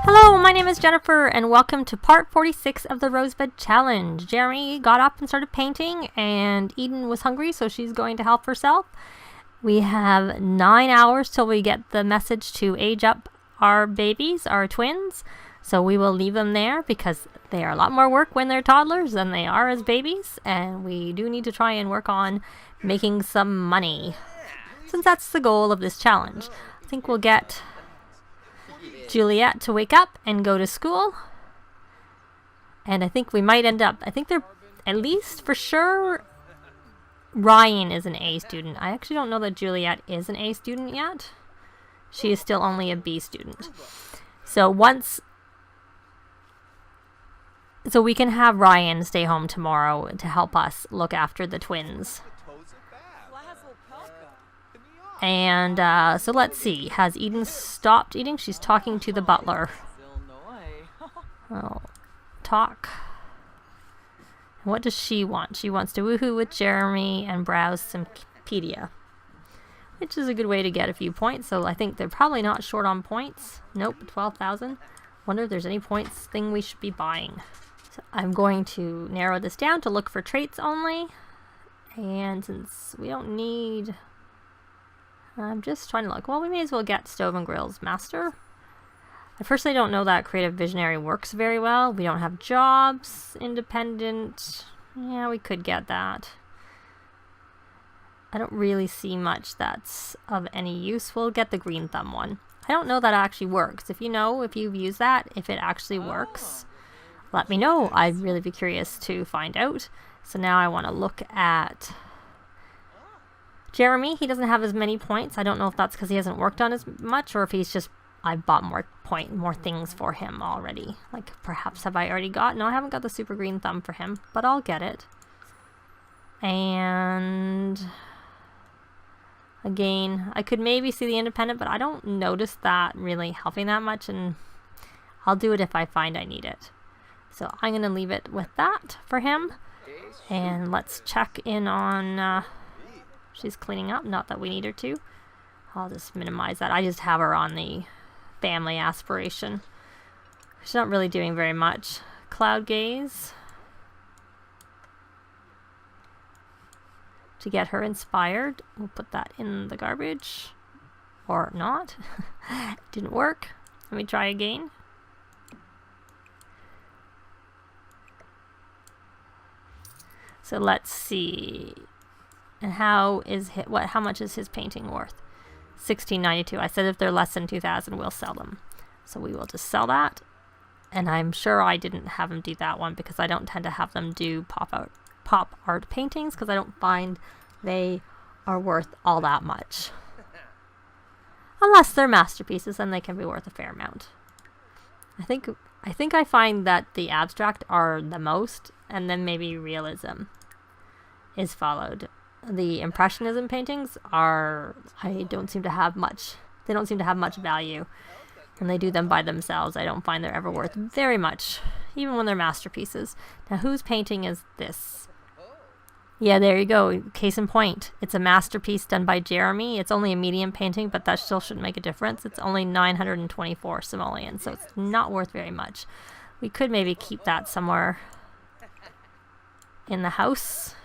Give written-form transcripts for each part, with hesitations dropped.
Hello, my name is Jennifer, and welcome to part 46 of the Rosebud Challenge. Jeremy got up and started painting, and Eden was hungry, so she's going to help herself. We have 9 hours till we get the message to age up our babies, our twins. So we will leave them there because they are a lot more work when they're toddlers than they are as babies. And we do need to try and work on making some money, since that's the goal of this challenge. I think we'll get Juliet to wake up and go to school. And I think we might end up, I think they're, at least for sure, Ryan is an A student. I actually don't know that Juliet is an A student yet. She is still only a B student. So we can have Ryan stay home tomorrow to help us look after the twins. And so let's see. Has Eden stopped eating? She's talking to the butler. Oh, talk. What does she want? She wants to woohoo with Jeremy and browse Simpedia, which is a good way to get a few points. So I think they're probably not short on points. Nope, 12,000. Wonder if there's any points thing we should be buying. So I'm going to narrow this down to look for traits only. And since we don't need... I'm just trying to look. Well, we may as well get Stove and Grill's Master. At first, I don't know that Creative Visionary works very well. We don't have jobs, independent. Yeah, we could get that. I don't really see much that's of any use. We'll get the Green Thumb one. I don't know that actually works. If you know, if you've used that, if it actually works, let me know. I'd really be curious to find out. So now I want to look at Jeremy. He doesn't have as many points. I don't know if that's because he hasn't worked on as much or if he's just, I bought more things for him already. Like perhaps have I already got? No, I haven't got the Super Green Thumb for him, but I'll get it. And again, I could maybe see the independent, but I don't notice that really helping that much, and I'll do it if I find I need it. So I'm going to leave it with that for him. And let's check in on... she's cleaning up, not that we need her to. I'll just minimize that. I just have her on the family aspiration. She's not really doing very much. Cloud gaze. To get her inspired, we'll put that in the garbage. Or not. Didn't work. Let me try again. So let's see. And how much is his painting worth? $16.92. I said if they're less than 2,000, we'll sell them. So we will just sell that. And I'm sure I didn't have him do that one because I don't tend to have them do pop art paintings because I don't find they are worth all that much. Unless they're masterpieces, then they can be worth a fair amount. I think I find that the abstract are the most, and then maybe realism is followed. The impressionism paintings are, I don't seem to have much, they don't seem to have much value. When they do them by themselves, I don't find they're ever worth very much, even when they're masterpieces. Now, whose painting is this? Yeah, there you go. Case in point. It's a masterpiece done by Jeremy. It's only a medium painting, but that still shouldn't make a difference. It's only 924 simoleons, so it's not worth very much. We could maybe keep that somewhere in the house.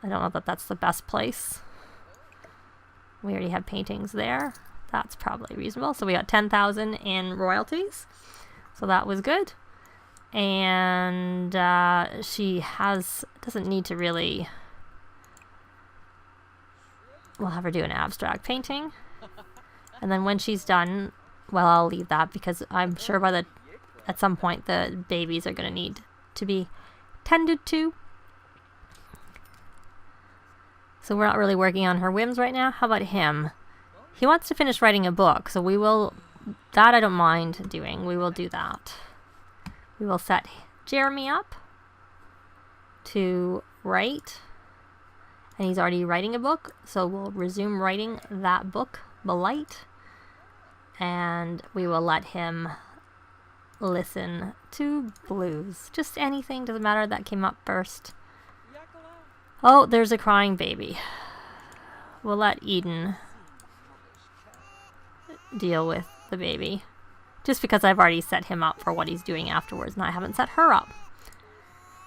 I don't know that that's the best place. We already have paintings there. That's probably reasonable. So we got 10,000 in royalties. So that was good. And she doesn't need to really... We'll have her do an abstract painting. And then when she's done, well, I'll leave that because I'm sure at some point the babies are going to need to be tended to. So we're not really working on her whims right now. How about him? He wants to finish writing a book, so we will... That I don't mind doing. We will do that. We will set Jeremy up to write. And he's already writing a book, so we'll resume writing that book, The Light. And we will let him listen to blues. Just anything, doesn't matter, that came up first. Oh, there's a crying baby. We'll let Eden deal with the baby. Just because I've already set him up for what he's doing afterwards, and I haven't set her up.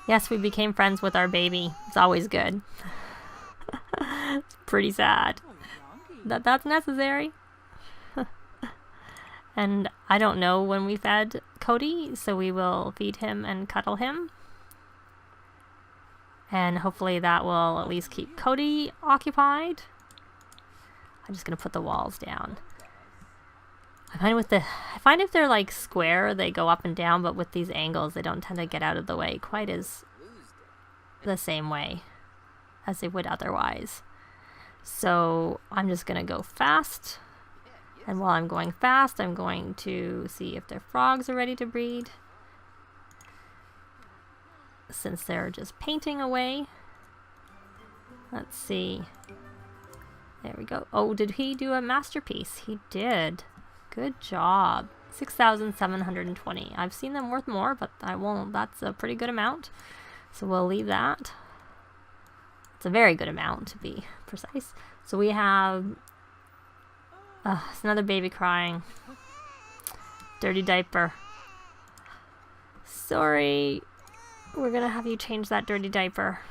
Yes, we became friends with our baby. It's always good. It's pretty sad that that's necessary. And I don't know when we fed Cody, so we will feed him and cuddle him. And hopefully that will at least keep Cody occupied. I'm just gonna put the walls down. I find if they're like square, they go up and down, but with these angles, they don't tend to get out of the way quite as the same way as they would otherwise. So I'm just gonna go fast. And while I'm going fast, I'm going to see if their frogs are ready to breed. Since they're just painting away. Let's see. There we go. Oh, did he do a masterpiece? He did. Good job. 6,720. I've seen them worth more, but I won't. That's a pretty good amount. So we'll leave that. It's a very good amount, to be precise. So we have... it's another baby crying. Dirty diaper. Sorry. We're gonna have you change that dirty diaper.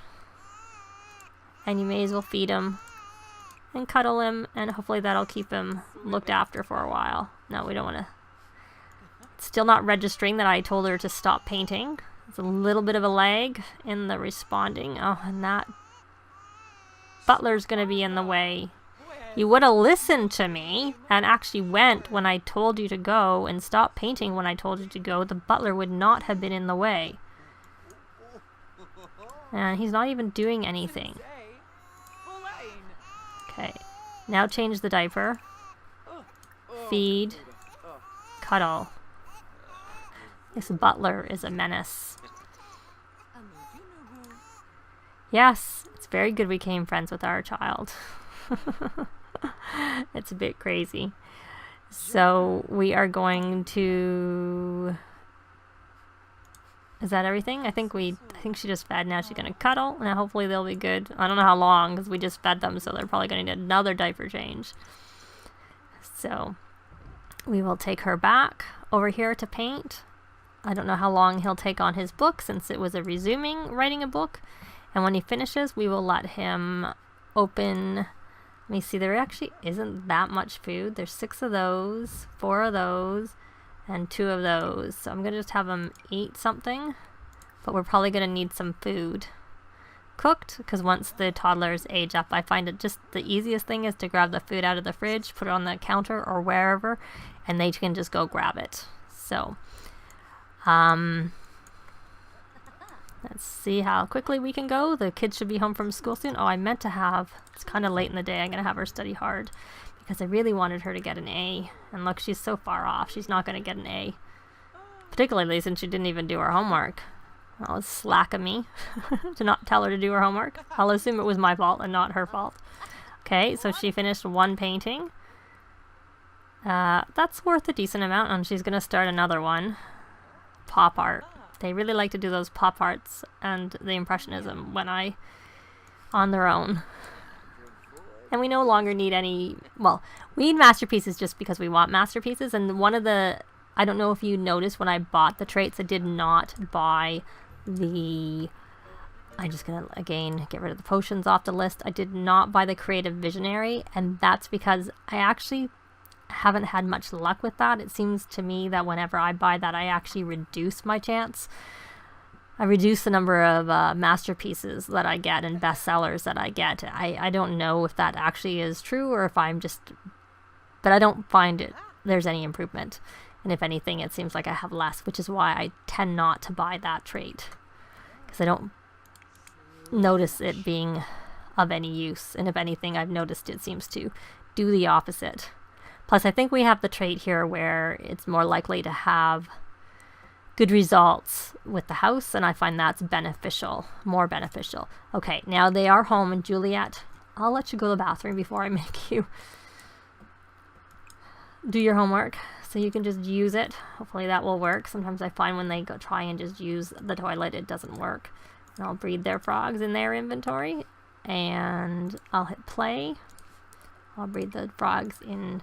And you may as well feed him. And cuddle him, and hopefully that'll keep him looked after for a while. No, we don't want to... It's still not registering that I told her to stop painting. It's a little bit of a lag in the responding. Oh, and that butler's going to be in the way. You would have listened to me and actually went when I told you to go and stopped painting when I told you to go. The butler would not have been in the way. And he's not even doing anything. Okay, now change the diaper. Feed. Cuddle. This butler is a menace. Yes, it's very good we became friends with our child. It's a bit crazy. So we are going to... Is that everything? I think she just fed. Now she's going to cuddle, and hopefully they'll be good. I don't know how long, because we just fed them, so they're probably going to need another diaper change. So we will take her back over here to paint. I don't know how long he'll take on his book, since it was a resuming writing a book. And when he finishes, we will let him open... Let me see, there actually isn't that much food. There's 6 of those, 4 of those, and 2 of those. So I'm going to just have him eat something. But we're probably going to need some food cooked, because once the toddlers age up, I find it just the easiest thing is to grab the food out of the fridge, put it on the counter or wherever, and they can just go grab it. So, let's see how quickly we can go. The kids should be home from school soon. Oh, I meant to have... It's kind of late in the day. I'm going to have her study hard because I really wanted her to get an A. And look, she's so far off. She's not going to get an A. Particularly since she didn't even do her homework. Well, it's slack of me to not tell her to do her homework. I'll assume it was my fault and not her fault. Okay, so she finished 1 painting. That's worth a decent amount, and she's going to start another one. Pop art. They really like to do those pop arts and the impressionism on their own. And we no longer need any, well, we need masterpieces just because we want masterpieces. And one of the, I don't know if you noticed when I bought the traits, I did not buy the, I'm just going to, again, get rid of the potions off the list. I did not buy the creative visionary, and that's because I actually haven't had much luck with that. It seems to me that whenever I buy that, I actually reduce my chance. I reduce the number of masterpieces that I get and bestsellers that I get. I don't know if that actually is true or if I'm just... But I don't find there's any improvement. And if anything, it seems like I have less, which is why I tend not to buy that trait. Because I don't notice it being of any use. And if anything, I've noticed it seems to do the opposite. Plus, I think we have the trait here where it's more likely to have good results with the house, and I find that's beneficial, more beneficial. Okay, now they are home, and Juliet, I'll let you go to the bathroom before I make you do your homework, so you can just use it. Hopefully that will work. Sometimes I find when they go try and just use the toilet, it doesn't work. And I'll breed their frogs in their inventory, and I'll hit play. I'll breed the frogs in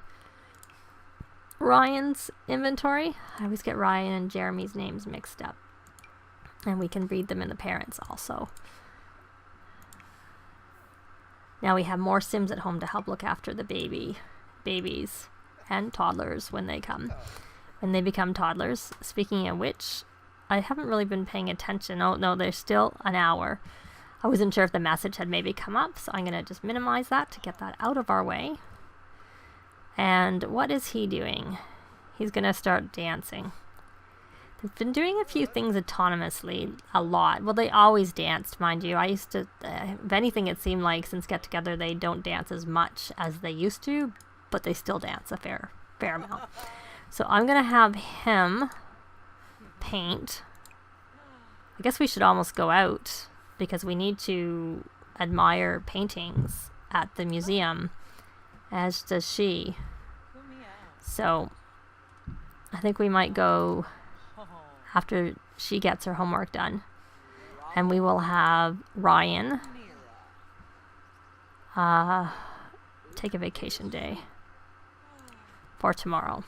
Ryan's inventory. I always get Ryan and Jeremy's names mixed up. And we can read them in the parents also. Now we have more Sims at home to help look after the babies and toddlers when they become toddlers. Speaking of which, I haven't really been paying attention. Oh no, there's still an hour. I wasn't sure if the message had maybe come up, so I'm gonna just minimize that to get that out of our way. And what is he doing? He's gonna start dancing. They've been doing a few things autonomously a lot. Well, they always danced, mind you. I used to, if anything, it seemed like since Get Together they don't dance as much as they used to, but they still dance a fair amount. So I'm gonna have him paint. I guess we should almost go out because we need to admire paintings at the museum, as does she. So I think we might go after she gets her homework done, and we will have Ryan take a vacation day for tomorrow.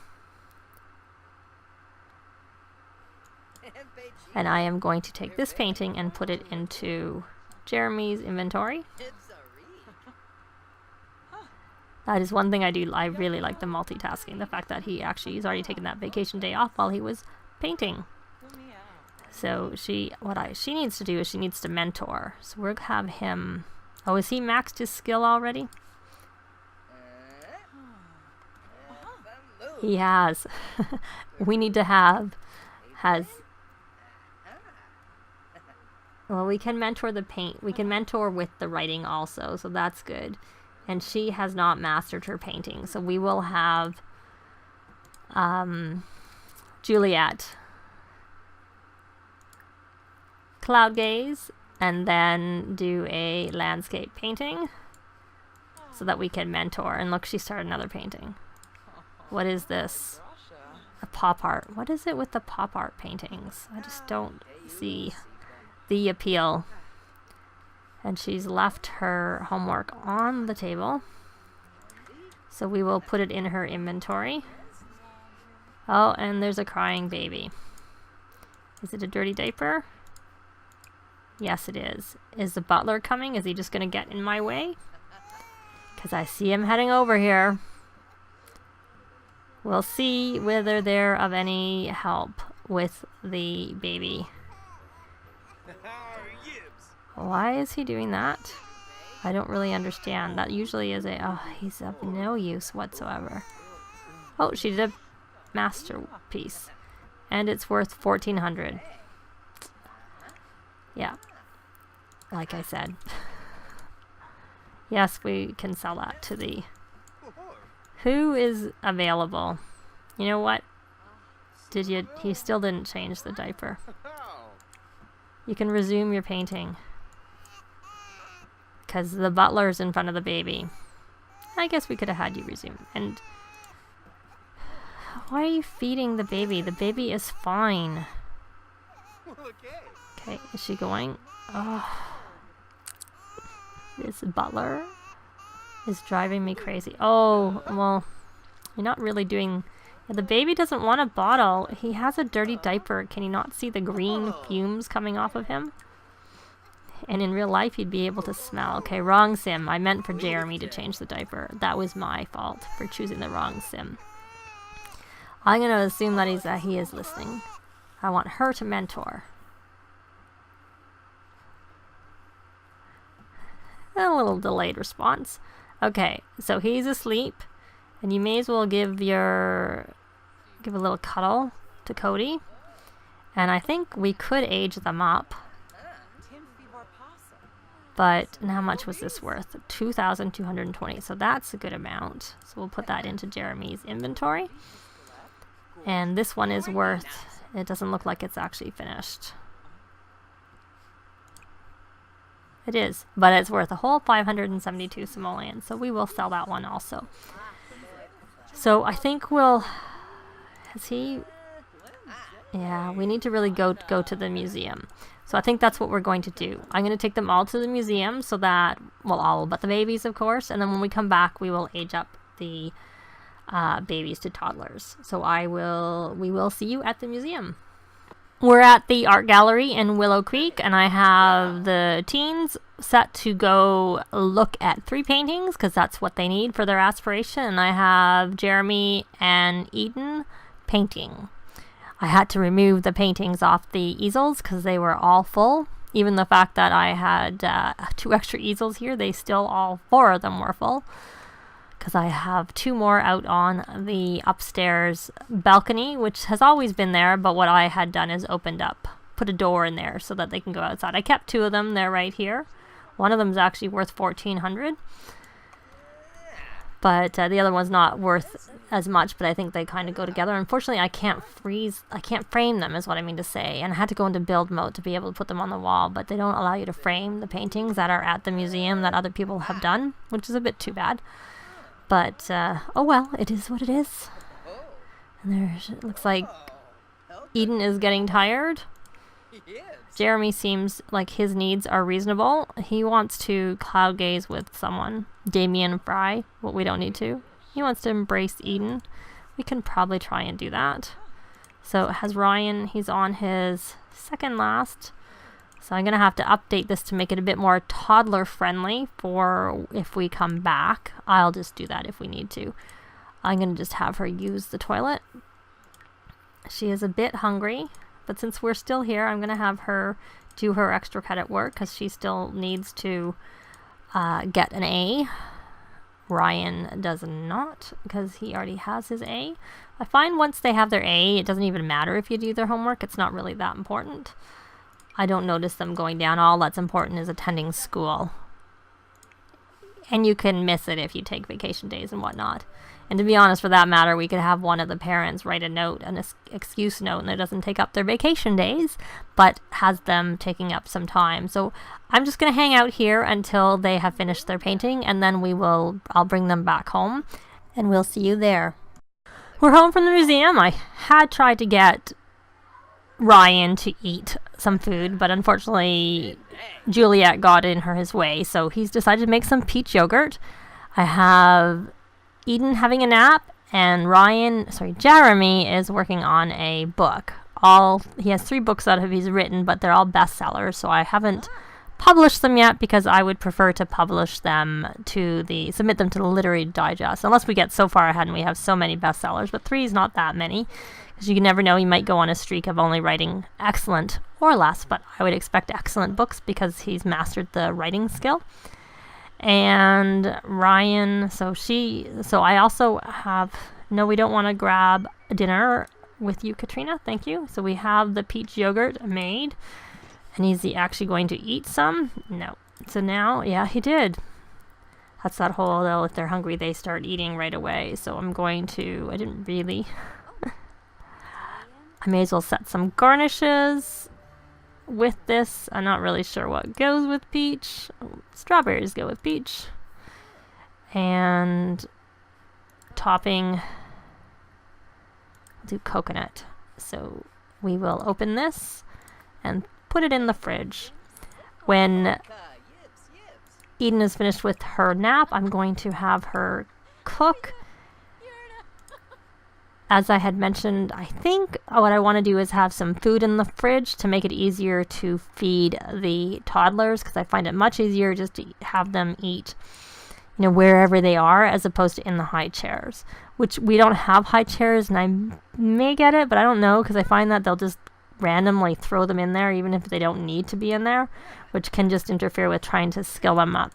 And I am going to take this painting and put it into Jeremy's inventory. That is one thing I do. I really like the multitasking. The fact that he's already taken that vacation day off while he was painting. So she needs to do is she needs to mentor. So we'll have him. Oh, is he maxed his skill already? He has. We need to well, we can mentor the paint. We can mentor with the writing also, so that's good. And she has not mastered her painting, so we will have Juliet cloud gaze and then do a landscape painting so that we can mentor. And look, she started another painting. What is this? A pop art. What is it with the pop art paintings? I just don't see the appeal. And she's left her homework on the table, so we will put it in her inventory. Oh, and there's a crying baby. Is it a dirty diaper? Yes, it is. Is the butler coming? Is he just gonna get in my way? Because I see him heading over here. We'll see whether they're of any help with the baby. Why is he doing that? I don't really understand. That usually is he's of no use whatsoever. Oh, she did a masterpiece. And it's worth 1,400. Yeah. Like I said. Yes, we can sell that to the... Who is available? You know what? He still didn't change the diaper. You can resume your painting. Because the butler's in front of the baby. I guess we could have had you resume. And why are you feeding the baby? The baby is fine. Okay, is she going? Oh, this butler is driving me crazy. Oh, well, you're not really doing... The baby doesn't want a bottle. He has a dirty diaper. Can you not see the green fumes coming off of him? And in real life, you'd be able to smell. Okay, wrong sim. I meant for Jeremy to change the diaper. That was my fault for choosing the wrong sim. I'm going to assume that he is listening. I want her to mentor. A little delayed response. Okay, so he's asleep. And you may as well give a little cuddle to Cody. And I think we could age them up. But how much was this worth? 2,220. So that's a good amount. So we'll put that into Jeremy's inventory. And this one is worth... It doesn't look like it's actually finished. It is. But it's worth a whole 572 simoleons. So we will sell that one also. So I think we'll... Has he... Yeah, we need to really go to the museum. So I think that's what we're going to do. I'm going to take them all to the museum so that... Well, all but the babies, of course. And then when we come back, we will age up the babies to toddlers. So we will see you at the museum. We're at the art gallery in Willow Creek, and I have the teens set to go look at 3 paintings because that's what they need for their aspiration. And I have Jeremy and Eden painting. I had to remove the paintings off the easels because they were all full. Even the fact that I had 2 extra easels here, they still all 4 of them were full. Because I have 2 more out on the upstairs balcony, which has always been there, but what I had done is opened up, put a door in there so that they can go outside. I kept 2 of them, they're right here. One of them is actually worth $1,400, but the other one's not worth as much, but I think they kind of go together. Unfortunately, I can't frame them is what I mean to say, and I had to go into build mode to be able to put them on the wall, but they don't allow you to frame the paintings that are at the museum that other people have done, which is a bit too bad. But, oh well, it is what it is. And it looks like Eden is getting tired. Jeremy seems like his needs are reasonable. He wants to cloud gaze with someone. Damien Fry, well, we don't need to. He wants to embrace Eden. We can probably try and do that. So it has Ryan, he's on his second last. So I'm going to have to update this to make it a bit more toddler friendly for if we come back. I'll just do that if we need to. I'm going to just have her use the toilet. She is a bit hungry, but since we're still here, I'm going to have her do her extra credit work because she still needs to get an A. Ryan does not because he already has his A. I find once they have their A, it doesn't even matter if you do their homework. It's not really that important. I don't notice them going down. All that's important is attending school. And you can miss it if you take vacation days and whatnot. And to be honest, for that matter, we could have one of the parents write a note, an excuse note, and it doesn't take up their vacation days, but has them taking up some time. So I'm just going to hang out here until they have finished their painting, and then I'll bring them back home, and we'll see you there. We're home from the museum. I had tried to get Ryan to eat some food, but unfortunately Juliet got in his way, so he's decided to make some peach yogurt. I have Eden having a nap, and Jeremy is working on a book. He has 3 books that he's written, but they're all bestsellers, so I haven't published them yet because I would prefer to publish them submit them to the Literary Digest, unless we get so far ahead and we have so many bestsellers, but 3 is not that many. Because you can never know, he might go on a streak of only writing excellent or less, but I would expect excellent books because he's mastered the writing skill. And Ryan, so I also have, no, we don't want to grab dinner with you, Katrina, thank you. So we have the peach yogurt made, and is he actually going to eat some? No. So now, yeah, he did. That's that whole, though, if they're hungry, they start eating right away. So I may as well set some garnishes with this. I'm not really sure what goes with peach. Strawberries go with peach. And topping, I'll do coconut. So we will open this and put it in the fridge. When Eden is finished with her nap, I'm going to have her cook. As I had mentioned, I think what I want to do is have some food in the fridge to make it easier to feed the toddlers, because I find it much easier just to have them eat, wherever they are, as opposed to in the high chairs, which we don't have high chairs, and I may get it, but I don't know, because I find that they'll just randomly throw them in there, even if they don't need to be in there, which can just interfere with trying to skill them up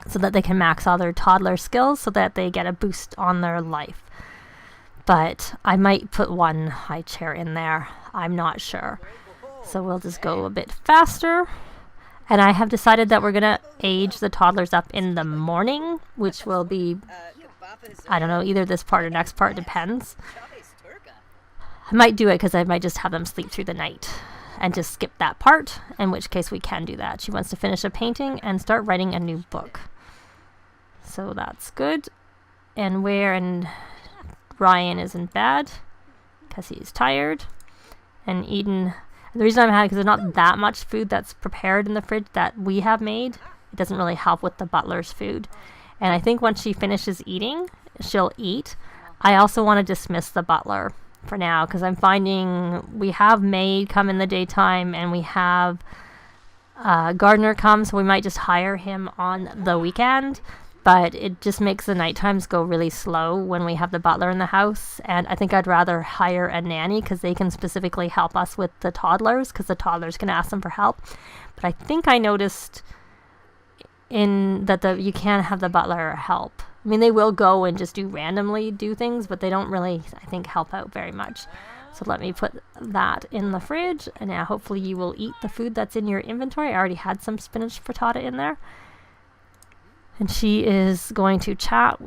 so that they can max all their toddler skills so that they get a boost on their life. But I might put one high chair in there. I'm not sure. So we'll just go a bit faster. And I have decided that we're going to age the toddlers up in the morning, which will be, I don't know, either this part or next part, depends. I might do it because I might just have them sleep through the night and just skip that part, in which case we can do that. She wants to finish a painting and start writing a new book. So that's good. And Ryan is in bed because he's tired. And Eden, the reason I'm having, because there's not that much food that's prepared in the fridge that we have made. It doesn't really help with the butler's food. And I think once she finishes eating, she'll eat. I also want to dismiss the butler for now because I'm finding we have maid come in the daytime and we have gardener come, so we might just hire him on the weekend. But it just makes the night times go really slow when we have the butler in the house. And I think I'd rather hire a nanny because they can specifically help us with the toddlers because the toddlers can ask them for help. But I think I noticed you can't have the butler help. I mean, they will go and just randomly do things, but they don't really, I think, help out very much. So let me put that in the fridge. And now hopefully you will eat the food that's in your inventory. I already had some spinach frittata in there. And she is going to chat.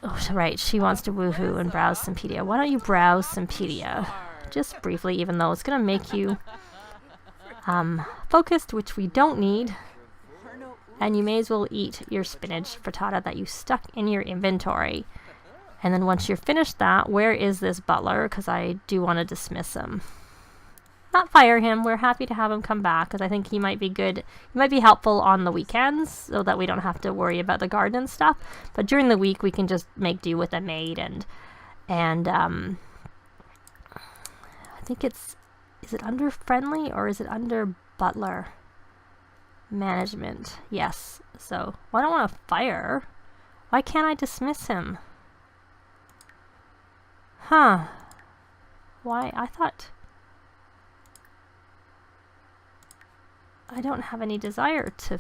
Oh, right. She wants to woohoo and browse Simpedia. Why don't you browse Simpedia? Just briefly, even though it's going to make you focused, which we don't need. And you may as well eat your spinach frittata that you stuck in your inventory. And then once you're finished that, where is this butler? Because I do want to dismiss him. Not fire him. We're happy to have him come back because I think he might be good. He might be helpful on the weekends so that we don't have to worry about the garden and stuff. But during the week, we can just make do with a maid and I think is it under friendly or is it under butler management? Yes. So I don't want to fire. Why can't I dismiss him? Huh. Why? I thought I don't have any desire to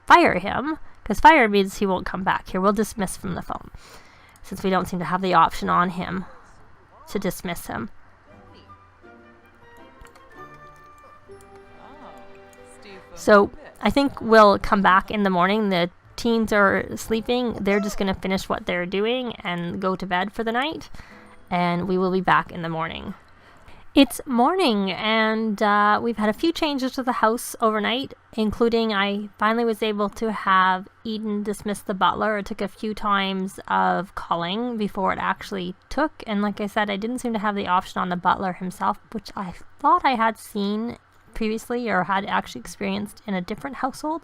fire him, because fire means he won't come back. Here, we'll dismiss from the phone, since we don't seem to have the option on him to dismiss him. So I think we'll come back in the morning. The teens are sleeping. They're just going to finish what they're doing and go to bed for the night, and we will be back in the morning. It's morning, and we've had a few changes to the house overnight, including I finally was able to have Eden dismiss the butler. It took a few times of calling before it actually took, and like I said, I didn't seem to have the option on the butler himself, which I thought I had seen previously or had actually experienced in a different household.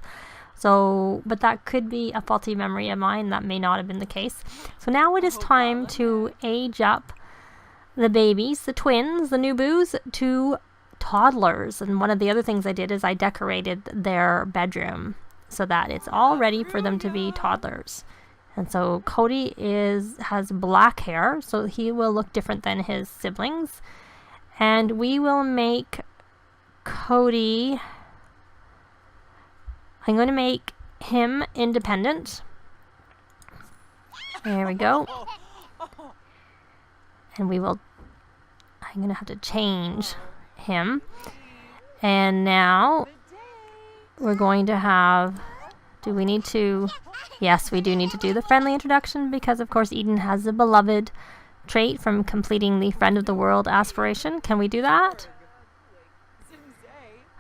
So, but that could be a faulty memory of mine. That may not have been the case. So now it is time to age up the babies, the twins, the new boos, to toddlers. And one of the other things I did is I decorated their bedroom so that it's all ready for them to be toddlers. And so Cody has black hair, so he will look different than his siblings. And we will make Cody, I'm going to make him independent. There we go. And I'm going to have to change him. And now we're going to have, yes, we do need to do the friendly introduction because, of course, Eden has the beloved trait from completing the Friend of the World aspiration. Can we do that?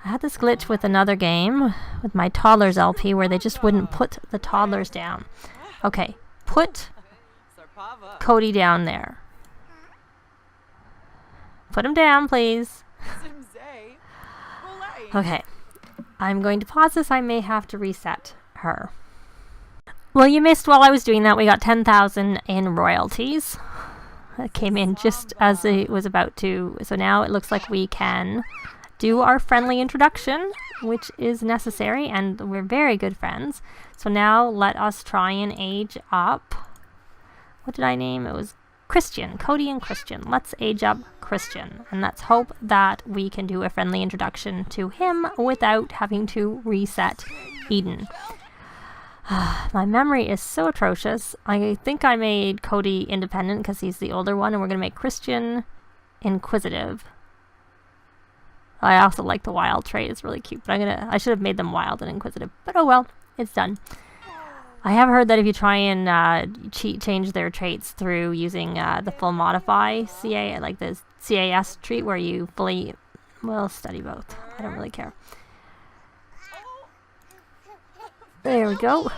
I had this glitch with another game with my toddlers LP where they just wouldn't put the toddlers down. Okay, put Cody down there. Put him down, please. Okay. I'm going to pause this. I may have to reset her. Well, you missed while I was doing that. We got 10,000 in royalties. That came in just as it was about to. So now it looks like we can do our friendly introduction, which is necessary, and we're very good friends. So now let us try and age up. What did I name? It was Christian, Cody and Christian. Let's age up Christian, and let's hope that we can do a friendly introduction to him without having to reset Eden. My memory is so atrocious. I think I made Cody independent because he's the older one, and we're going to make Christian inquisitive. I also like the wild trait. It's really cute, but I should have made them wild and inquisitive. But oh well, it's done. I have heard that if you try and change their traits through using the full modify CA, like the CAS treat where you fully, well, study both. I don't really care. There we go.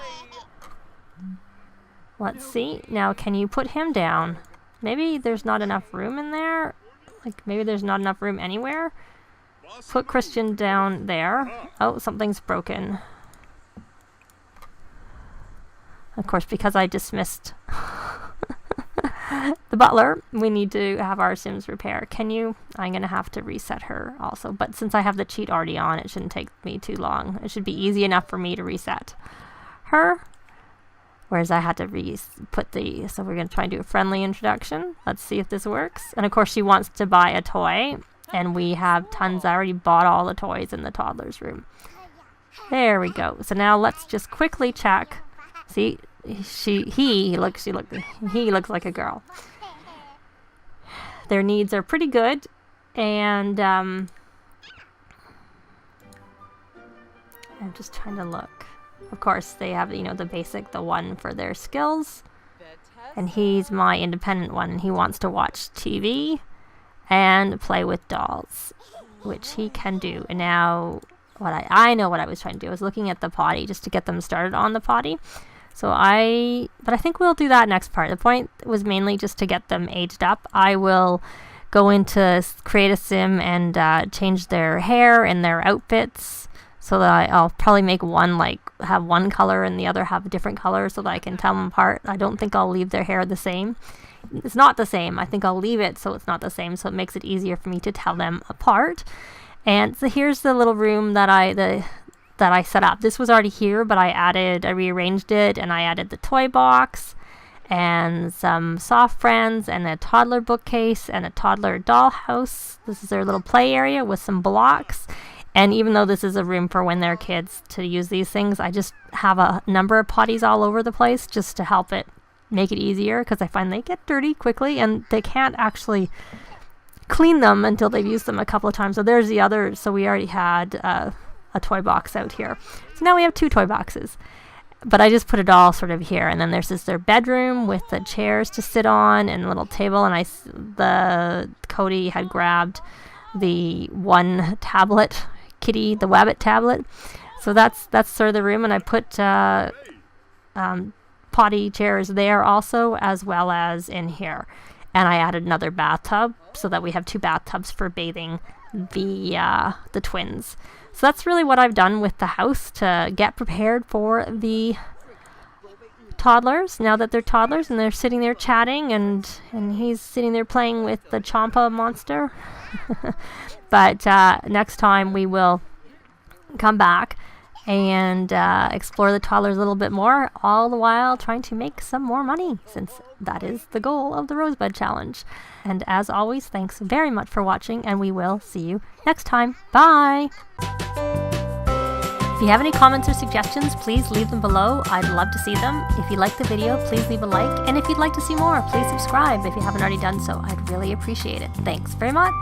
Let's see. Now, can you put him down? Maybe there's not enough room in there. Like, maybe there's not enough room anywhere. Put Christian down there. Oh, something's broken. Of course, because I dismissed the butler, we need to have our Sims repair. Can you? I'm going to have to reset her also. But since I have the cheat already on, it shouldn't take me too long. It should be easy enough for me to reset her. Whereas I had to put the... So we're going to try and do a friendly introduction. Let's see if this works. And of course, she wants to buy a toy. And we have tons. I already bought all the toys in the toddler's room. There we go. So now let's just quickly check. See? He looks like a girl. Their needs are pretty good, and I'm just trying to look. Of course, they have, you know, the basic, the one for their skills, and he's my independent one. He wants to watch TV and play with dolls, which he can do. And now, I know what I was trying to do. I was looking at the potty just to get them started on the potty. But I think we'll do that next part. The point was mainly just to get them aged up. I will go into create a sim and change their hair and their outfits so that I'll probably make one have one color and the other have a different color so that I can tell them apart. I don't think I'll leave their hair the same. It's not the same. I think I'll leave it so it's not the same, so it makes it easier for me to tell them apart. And so here's the little room that I set up. This was already here, but I rearranged it, and I added the toy box and some soft friends and a toddler bookcase and a toddler dollhouse. This is their little play area with some blocks. And even though this is a room for when they're kids to use these things, I just have a number of potties all over the place just to help it make it easier, because I find they get dirty quickly and they can't actually clean them until they've used them a couple of times. So there's the other. So we already had a toy box out here. So now we have 2 toy boxes. But I just put it all sort of here. And then there's their bedroom with the chairs to sit on and a little table. And Cody had grabbed the one tablet, Kitty, the Wabbit tablet. So that's sort of the room. And I put potty chairs there also, as well as in here. And I added another bathtub so that we have 2 bathtubs for bathing the twins. So that's really what I've done with the house to get prepared for the toddlers. Now that they're toddlers and they're sitting there chatting, and he's sitting there playing with the Champa monster. But next time we will come back and explore the toddlers a little bit more, all the while trying to make some more money, since that is the goal of the Rosebud Challenge. And as always, thanks very much for watching, and we will see you next time. Bye! If you have any comments or suggestions, please leave them below. I'd love to see them. If you liked the video, please leave a like. And if you'd like to see more, please subscribe if you haven't already done so. I'd really appreciate it. Thanks very much!